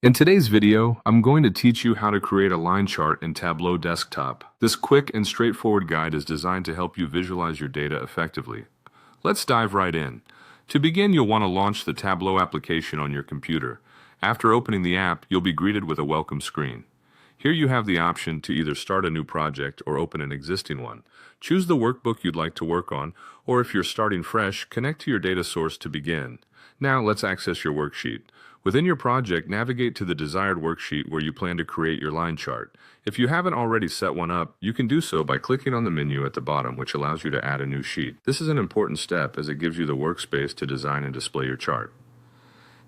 In today's video, I'm going to teach you how to create a line chart in Tableau Desktop. This quick and straightforward guide is designed to help you visualize your data effectively. Let's dive right in. To begin, you'll want to launch the Tableau application on your computer. After opening the app, you'll be greeted with a welcome screen. Here you have the option to either start a new project or open an existing one. Choose the workbook you'd like to work on, or if you're starting fresh, connect to your data source to begin. Now let's access your worksheet. Within your project, navigate to the desired worksheet where you plan to create your line chart. If you haven't already set one up, you can do so by clicking on the menu at the bottom, which allows you to add a new sheet. This is an important step as it gives you the workspace to design and display your chart.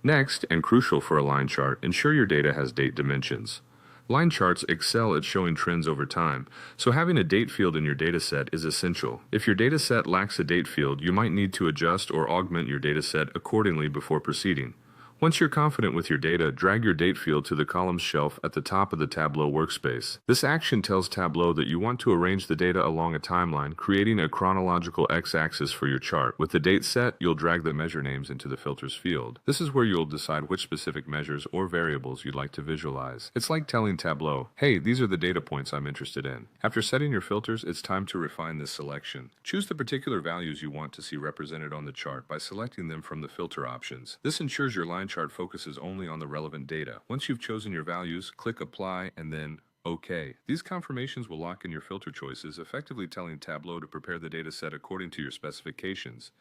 Next, and crucial for a line chart, ensure your data has date dimensions. Line charts excel at showing trends over time, so having a date field in your dataset is essential. If your dataset lacks a date field, you might need to adjust or augment your dataset accordingly before proceeding. Once you're confident with your data, drag your date field to the columns shelf at the top of the Tableau workspace. This action tells Tableau that you want to arrange the data along a timeline, creating a chronological x-axis for your chart. With the date set, you'll drag the measure names into the filters field. This is where you'll decide which specific measures or variables you'd like to visualize. It's like telling Tableau, hey, these are the data points I'm interested in. After setting your filters, it's time to refine this selection. Choose the particular values you want to see represented on the chart by selecting them from the filter options. This ensures your line chart focuses only on the relevant data. Once you've chosen your values, click Apply and then OK. These confirmations will lock in your filter choices, effectively telling Tableau to prepare the data set according to your specifications.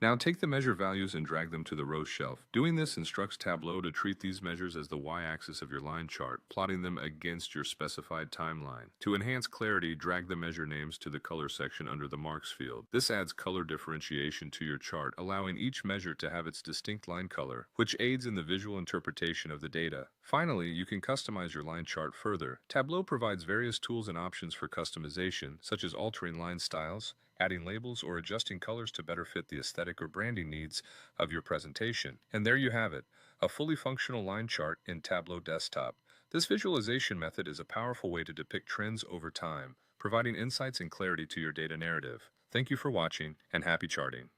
Now take the measure values and drag them to the row shelf. Doing this instructs Tableau to treat these measures as the y-axis of your line chart, plotting them against your specified timeline. To enhance clarity, drag the measure names to the color section under the marks field. This adds color differentiation to your chart, allowing each measure to have its distinct line color, which aids in the visual interpretation of the data. Finally, you can customize your line chart further. Tableau provides various tools and options for customization, such as altering line styles, adding labels, or adjusting colors to better fit the aesthetic or branding needs of your presentation. And there you have it, a fully functional line chart in Tableau Desktop. This visualization method is a powerful way to depict trends over time, providing insights and clarity to your data narrative. Thank you for watching, and happy charting.